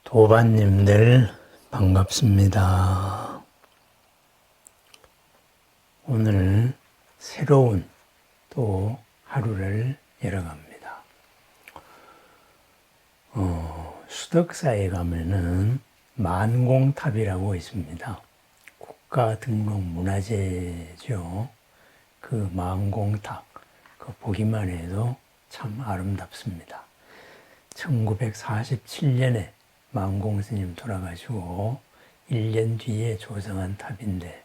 도반님들 반갑습니다. 오늘 새로운 또 하루를 열어갑니다. 수덕사에 가면은 만공탑이라고 있습니다. 국가 등록 문화재죠. 그 만공탑, 그 보기만 해도 참 아름답습니다. 1947년에 만공스님 돌아가시고 1년 뒤에 조성한 탑인데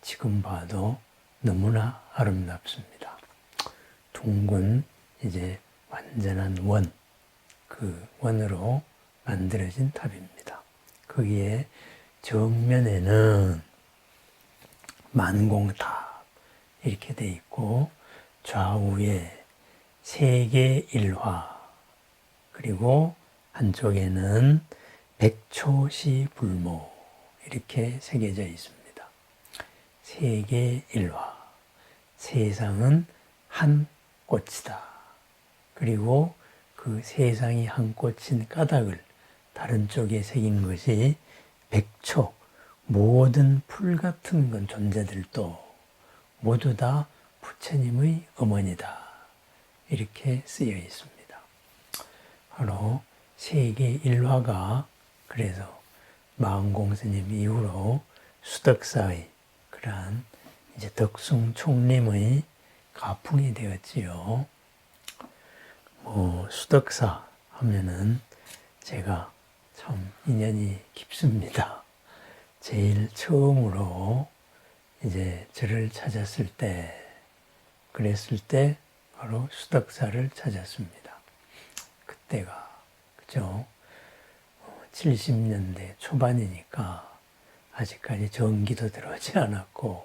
지금 봐도 너무나 아름답습니다. 둥근 이제 완전한 원, 그 원으로 만들어진 탑입니다. 거기에 정면에는 만공탑 이렇게 돼 있고 좌우에 세계일화 그리고 한쪽에는 백초시불모 이렇게 새겨져 있습니다. 세계일화, 세상은 한 꽃이다. 그리고 그 세상이 한 꽃인 까닭을 다른 쪽에 새긴 것이 백초, 모든 풀 같은 건 존재들도 모두 다 부처님의 어머니다. 이렇게 쓰여 있습니다. 바로 세계일화가 그래서 마음공스님 이후로 수덕사의 그러한 이제 덕숭총림의 가풍이 되었지요. 수덕사 하면은 제가 참 인연이 깊습니다. 제일 처음으로 이제 저를 찾았을 때, 그랬을 때 바로 수덕사를 찾았습니다. 그때가, 그죠? 70년대 초반이니까 아직까지 전기도 들어오지 않았고,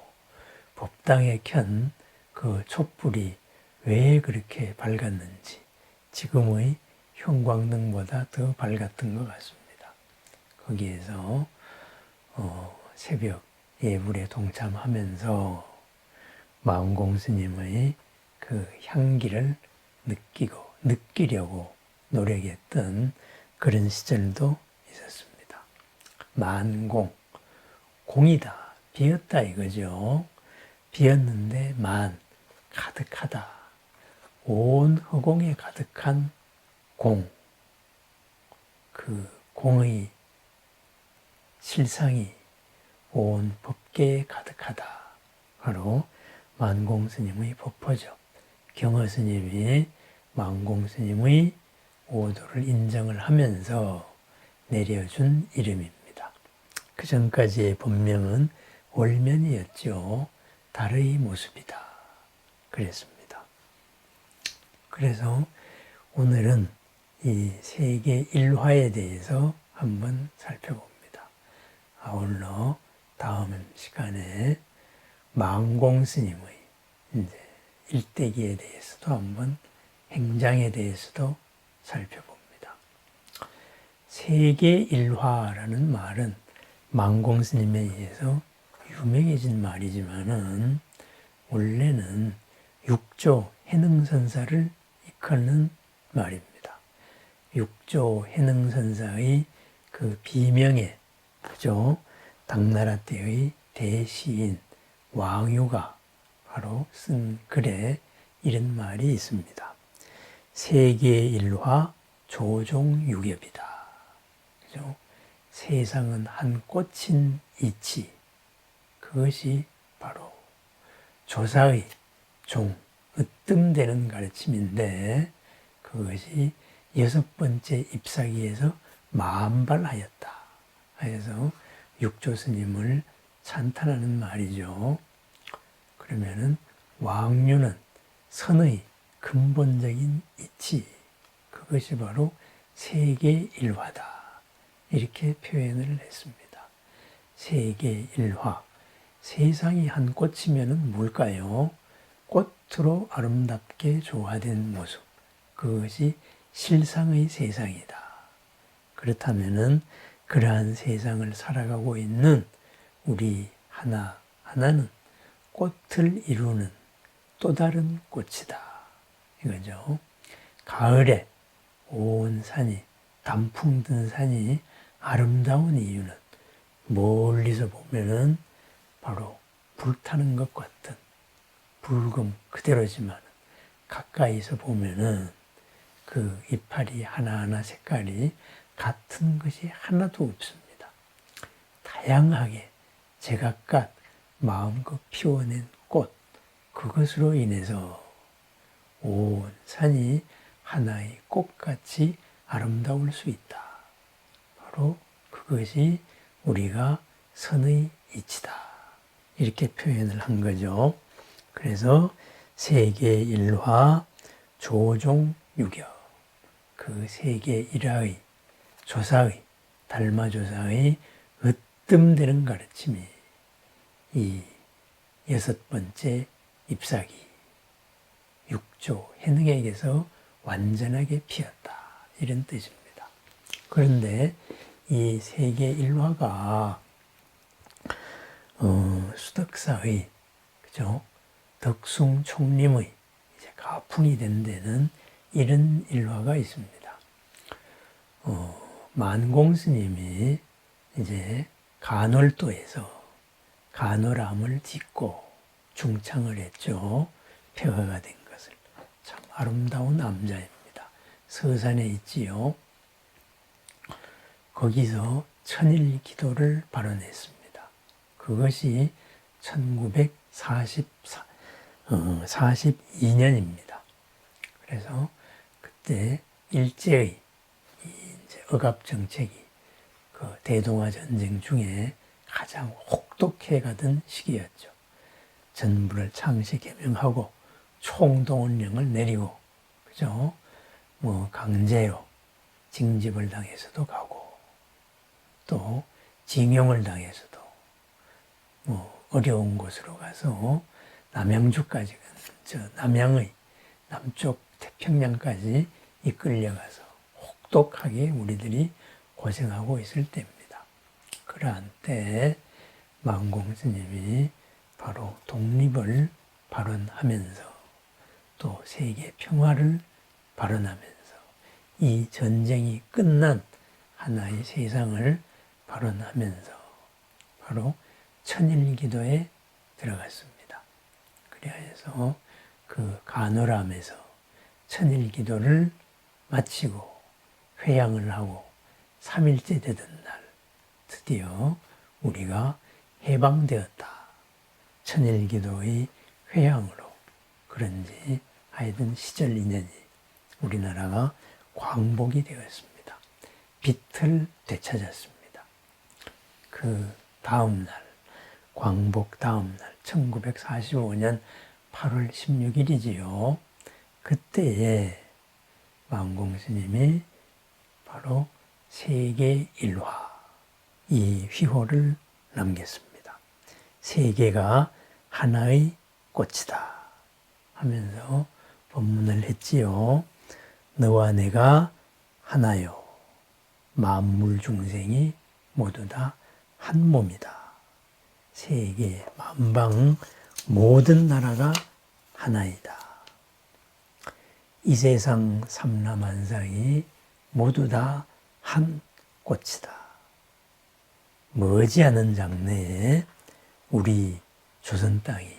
법당에 켠 그 촛불이 왜 그렇게 밝았는지, 지금의 형광등보다 더 밝았던 것 같습니다. 거기에서 새벽 예불에 동참하면서 마음공스님의 그 향기를 느끼려고 노력했던 그런 시절도 있었습니다. 만공, 공이다, 비었다 이거죠. 비었는데 가득하다. 온 허공에 가득한 공, 그 공의 실상이 온 법계에 가득하다. 바로 만공스님의 법화죠. 경허스님이 만공스님의 오도를 인정을 하면서 내려준 이름입니다. 그 전까지의 본명은 월면이었죠. 달의 모습이다. 그랬습니다. 그래서 오늘은 이 세계 일화에 대해서 한번 살펴봅니다. 아울러 다음 시간에 만공스님의 이제 일대기에 대해서도 한번 행장에 대해서도 살펴봅니다. 세계일화라는 말은 만공스님에 의해서 유명해진 말이지만은 원래는 육조 해능선사를 이끄는 말입니다. 육조 해능선사의 그 비명에, 그죠? 당나라 때의 대시인 왕유가 바로 쓴 글에 이런 말이 있습니다. 세계일화 조종유ገብ이다. 그죠? 세상은 한 꽃인 이치. 그것이 바로 조사의 으뜸되는 가르침인데 그것이 6번째 잎사귀에서 만발하였다. 해서 육조스님을 찬탄하는 말이죠. 그러면은 왕유는 선의 근본적인 이치, 그것이 바로 세계일화다. 이렇게 표현을 했습니다. 세계일화, 세상이 한 꽃이면은 뭘까요? 꽃으로 아름답게 조화된 모습, 그것이 실상의 세상이다. 그렇다면은 그러한 세상을 살아가고 있는 우리 하나하나는 꽃을 이루는 또 다른 꽃이다. 이거죠. 가을에 온 산이, 단풍 든 산이 아름다운 이유는 멀리서 보면은 바로 불타는 것 같은 붉음 그대로지만 가까이서 보면은 그 이파리 하나하나 색깔이 같은 것이 하나도 없습니다. 다양하게 제각각 마음껏 피워낸 꽃, 그것으로 인해서 온 산이 하나의 꽃같이 아름다울 수 있다. 바로 그것이 우리가 선의 이치다. 이렇게 표현을 한 거죠. 그래서 세계 일화 조종유교, 그 세계 일화의 조사의 달마조사의 으뜸되는 가르침이 이 여섯 번째 잎사귀 육조 해능에게서 완전하게 피었다, 이런 뜻입니다. 그런데 이 세계 일화가 수덕사의 그죠? 덕숭총림의 이제 가풍이 된 데는 이런 일화가 있습니다. 만공스님이 이제 간월도에서 간월암을 짓고 중창을 했죠. 폐허가 된 것을. 참 아름다운 암자입니다. 서산에 있지요. 거기서 천일 기도를 발언했습니다. 그것이 1942년입니다. 그래서 그때 일제의 이제 억압 정책이 그 대동아 전쟁 중에 가장 혹독해 가던 시기였죠. 전부를 창시 개명하고 총동원령을 내리고, 그죠? 뭐 강제로 징집을 당해서도 가고, 또 징용을 당해서도 뭐 어려운 곳으로 가서 남양주까지, 저 남양의 남쪽 태평양까지 이끌려가서 혹독하게 우리들이 고생하고 있을 때입니다. 그러한 때 만공스님이 바로 독립을 발언하면서 또 세계 평화를 발언하면서 이 전쟁이 끝난 하나의 세상을 발언하면서 바로 천일기도에 들어갔습니다. 그래서 그 간월암에서 천일기도를 마치고 회양을 하고 3일째 되던 날 드디어 우리가 해방되었다. 천일기도의 회양으로 그런지 하여튼 시절 인연이 우리나라가 광복이 되었습니다. 빛을 되찾았습니다. 그 다음 날, 광복 다음 날 1945년 8월 16일이지요. 그때에 만공스님이 바로 세계 일화 이 휘호를 남겼습니다. 세계가 하나의 꽃이다 하면서 법문을 했지요. 너와 내가 하나요. 만물 중생이 모두 다 한 몸이다. 세계 만방 모든 나라가 하나이다. 이 세상 삼라만상이 모두 다 한 꽃이다. 머지않은 장래에 우리 조선 땅이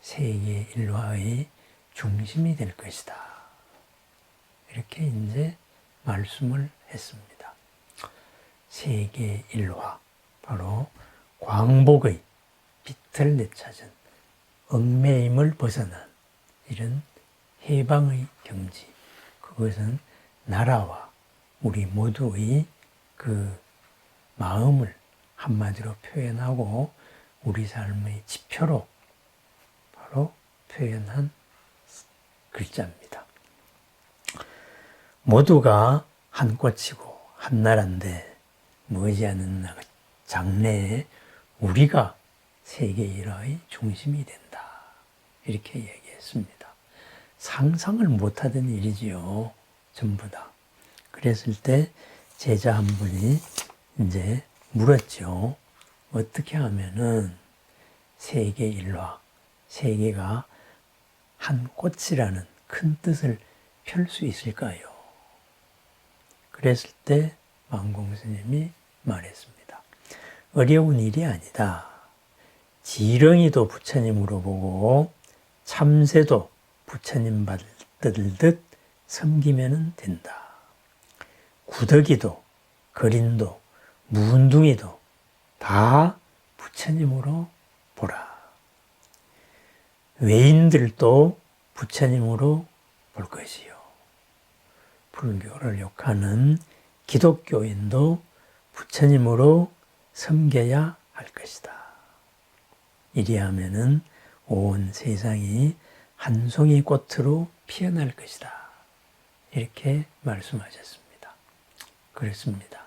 세계 일화의 중심이 될 것이다. 이렇게 이제 말씀을 했습니다. 세계 일화, 바로 광복의 빛을 되찾은 얽매임을 벗어난 이런 해방의 경지, 그것은 나라와 우리 모두의 그 마음을 한마디로 표현하고 우리 삶의 지표로 바로 표현한 글자입니다. 모두가 한 꽃이고 한 나라인데 머지않은 장래에 우리가 세계 일화의 중심이 된다. 이렇게 얘기했습니다. 상상을 못하던 일이지요. 전부 다. 그랬을 때 제자 한 분이 이제 물었죠. 어떻게 하면은 세계 일화, 세계가 한 꽃이라는 큰 뜻을 펼 수 있을까요? 그랬을 때 만공스님이 말했습니다. 어려운 일이 아니다. 지렁이도 부처님으로 보고 참새도 부처님 받들듯 섬기면 된다. 구더기도 거린도 무운둥이도 다 부처님으로 보라. 외인들도 부처님으로 볼 것이요. 불교를 욕하는 기독교인도 부처님으로 섬겨야 할 것이다. 이리하면은 온 세상이 한 송이 꽃으로 피어날 것이다. 이렇게 말씀하셨습니다. 그렇습니다.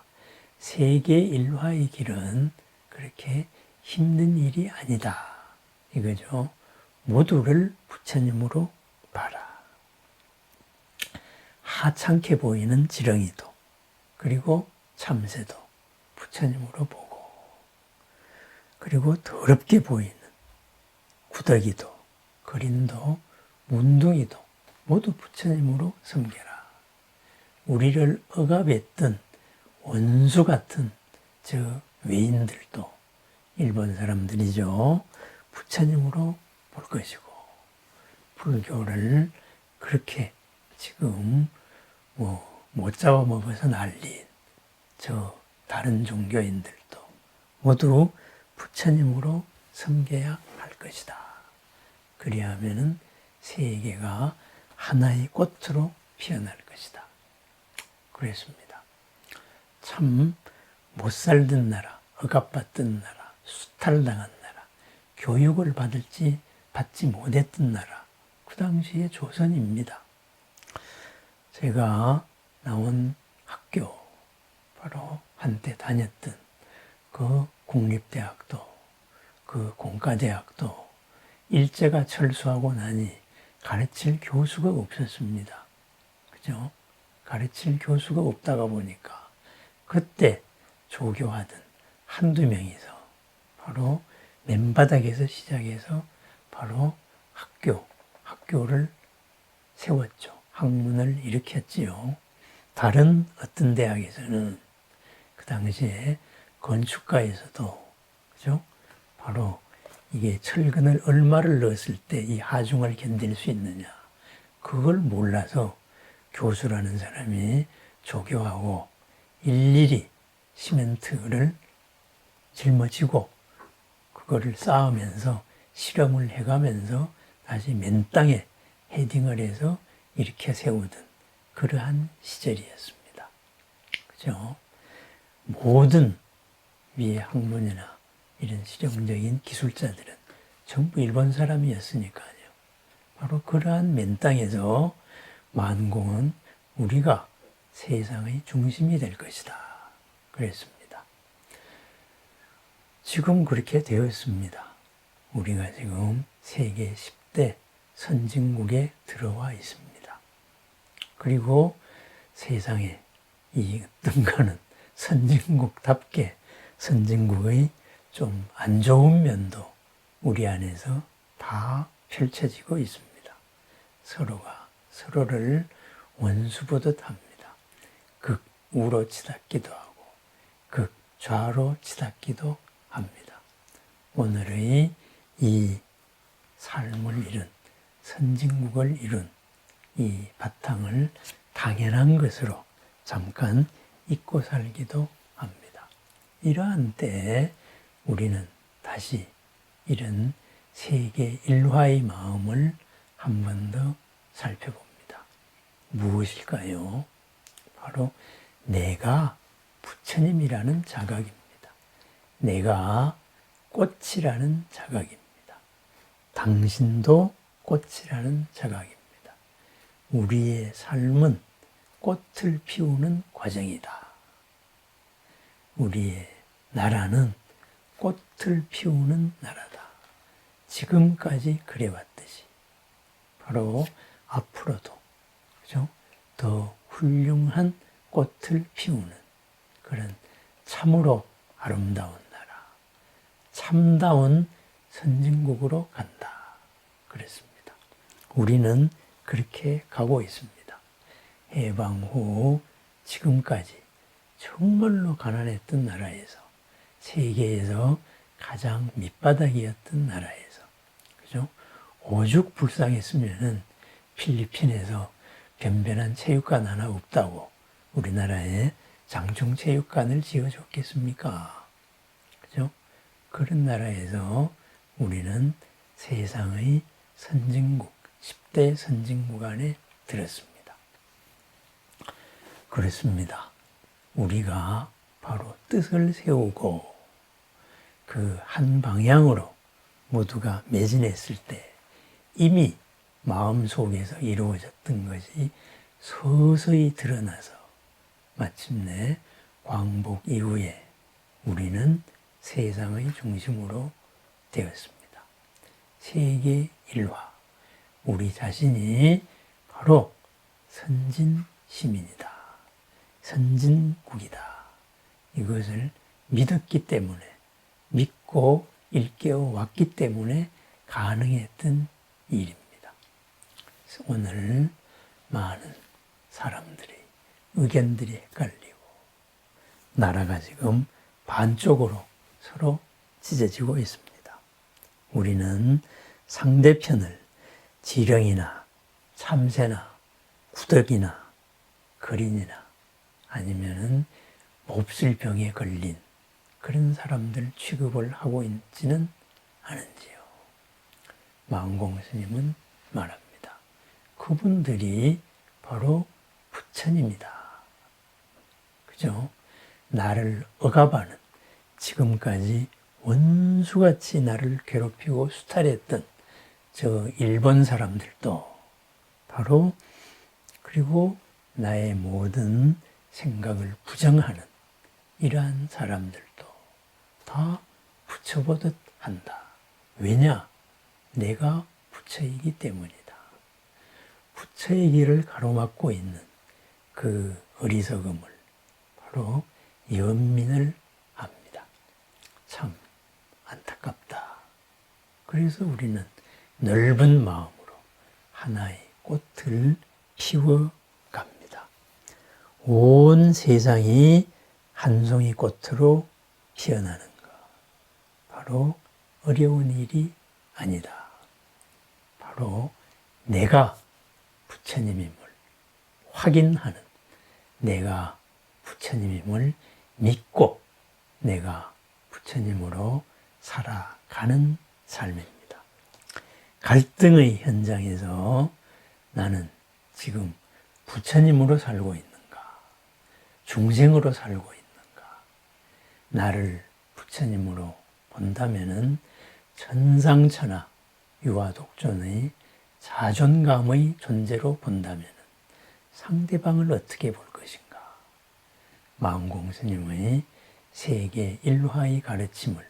세계 일화의 길은 그렇게 힘든 일이 아니다. 이거죠. 모두를 부처님으로 봐라. 하찮게 보이는 지렁이도 그리고 참새도 부처님으로 보고, 그리고 더럽게 보이는 구더기도 거린도 문둥이도 모두 부처님으로 섬겨라. 우리를 억압했던 원수 같은 저 외인들도 일본 사람들이죠. 부처님으로 볼 것이고, 불교를 그렇게 지금 못 잡아먹어서 난린 저 다른 종교인들도 모두 부처님으로 섬겨야 할 것이다. 그리하면은 세계가 하나의 꽃으로 피어날 것이다. 그랬습니다. 참 못 살던 나라, 억압받던 나라, 수탈당한 나라, 교육을 받지 못했던 나라, 그 당시에 조선입니다. 제가 나온 학교, 바로 한때 다녔던 그 국립대학도, 그 공과대학도 일제가 철수하고 나니 가르칠 교수가 없었습니다. 그죠? 가르칠 교수가 없다가 보니까 그때 조교하던 한두 명이서 바로 맨바닥에서 시작해서 바로 학교를 세웠죠. 학문을 일으켰지요. 다른 어떤 대학에서는 그 당시에 건축가에서도, 그죠? 바로 이게 철근을 얼마를 넣었을 때 이 하중을 견딜 수 있느냐, 그걸 몰라서 교수라는 사람이 조교하고 일일이 시멘트를 짊어지고 그거를 쌓으면서 실험을 해가면서 다시 맨 땅에 헤딩을 해서 일으켜 세우던 그러한 시절이었습니다. 그죠? 모든 위의 학문이나 이런 실용적인 기술자들은 전부 일본 사람이었으니까요. 바로 그러한 맨 땅에서 만공은 우리가 세상의 중심이 될 것이다. 그랬습니다. 지금 그렇게 되었습니다. 우리가 지금 세계 10대 선진국에 들어와 있습니다. 그리고 세상에 이 어떤 거는 선진국답게 선진국의 좀 안 좋은 면도 우리 안에서 다 펼쳐지고 있습니다. 서로가 서로를 원수 보듯 합니다. 극우로 치닫기도 하고 극좌로 치닫기도 합니다. 오늘의 이 삶을 이룬, 선진국을 이룬 이 바탕을 당연한 것으로 잠깐 잊고 살기도 합니다. 이러한 때에 우리는 다시 이런 세계 일화의 마음을 한 번 더 살펴봅니다. 무엇일까요? 바로 내가 부처님이라는 자각입니다. 내가 꽃이라는 자각입니다. 당신도 꽃이라는 자각입니다. 우리의 삶은 꽃을 피우는 과정이다. 우리의 나라는 꽃을 피우는 나라다. 지금까지 그래왔듯이 바로 앞으로도, 그죠? 더 훌륭한 꽃을 피우는 그런 참으로 아름다운 나라, 참다운 선진국으로 간다. 그랬습니다. 우리는 그렇게 가고 있습니다. 해방 후 지금까지 정말로 가난했던 나라에서, 세계에서 가장 밑바닥이었던 나라에서, 그죠? 오죽 불쌍했으면은 필리핀에서 변변한 체육관 하나 없다고 우리나라에 장충체육관을 지어줬겠습니까? 그죠? 그런 나라에서 우리는 세상의 선진국, 10대 선진국 안에 들었습니다. 그렇습니다. 우리가 바로 뜻을 세우고 그 한 방향으로 모두가 매진했을 때 이미 마음속에서 이루어졌던 것이 서서히 드러나서 마침내 광복 이후에 우리는 세상의 중심으로 되었습니다. 세계 일화, 우리 자신이 바로 선진 시민이다. 선진국이다. 이것을 믿었기 때문에, 믿고 일깨워 왔기 때문에 가능했던 일입니다. 그래서 오늘 많은 사람들이 의견들이 헷갈리고 나라가 지금 반쪽으로 서로 찢어지고 있습니다. 우리는 상대편을 지령이나 참새나 구더기나 거린이나 아니면은 몹쓸 병에 걸린 그런 사람들 취급을 하고 있지는 않은지요. 마은공 스님은 말합니다. 그분들이 바로 부처님이다. 그죠? 나를 억압하는, 지금까지 원수같이 나를 괴롭히고 수탈했던 저 일본 사람들도 바로, 그리고 나의 모든 생각을 부정하는 이러한 사람들도 다 부처보듯 한다. 왜냐? 내가 부처이기 때문이다. 부처의 길을 가로막고 있는 그 어리석음을 바로 연민을 합니다. 참 안타깝다. 그래서 우리는 넓은 마음으로 하나의 꽃을 피워갑니다. 온 세상이 한 송이 꽃으로 피어나는 것, 바로 어려운 일이 아니다. 바로 내가 부처님임을 확인하는, 내가 부처님임을 믿고 내가 부처님으로 살아가는 삶입니다. 갈등의 현장에서 나는 지금 부처님으로 살고 있는가? 중생으로 살고 있는가? 나를 부처님으로 본다면은 천상천하 유아독존의 자존감의 존재로 본다면은 상대방을 어떻게 볼 것인가? 마은공 스님의 세계 일화의 가르침을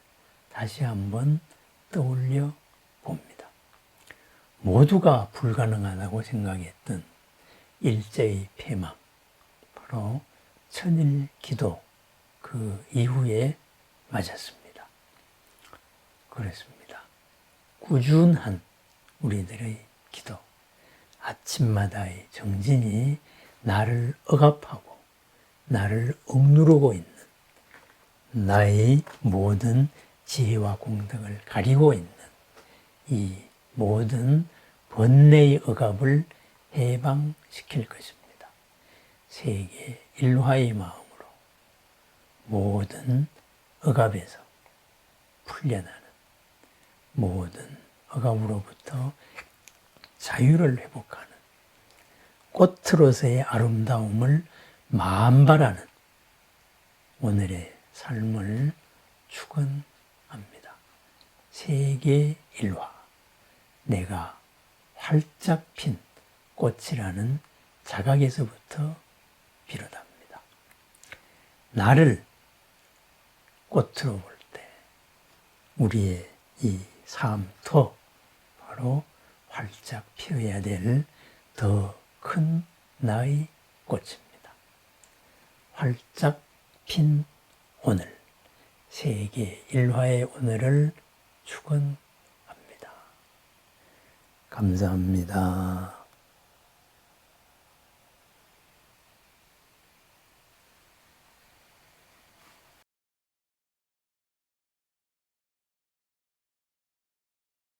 다시 한번 떠올려 봅니다. 모두가 불가능하다고 생각했던 일제의 폐망, 바로 천일 기도 그 이후에 맞았습니다. 그렇습니다. 꾸준한 우리들의 기도, 아침마다의 정진이 나를 억압하고 나를 억누르고 있는, 나의 모든 지혜와 공덕을 가리고 있는 이 모든 번뇌의 억압을 해방시킬 것입니다. 세계 일화의 마음으로 모든 억압에서 풀려나는, 모든 억압으로부터 자유를 회복하는, 꽃으로서의 아름다움을 만발하는 오늘의 삶을 축원합니다. 세계 일화, 내가 활짝 핀 꽃이라는 자각에서부터 비롯합니다. 나를 꽃으로 볼 때 우리의 이 삶도 바로 활짝 피어야 될 더 큰 나의 꽃입니다. 활짝 핀 오늘, 세계 일화의 오늘을 축원합니다. 감사합니다.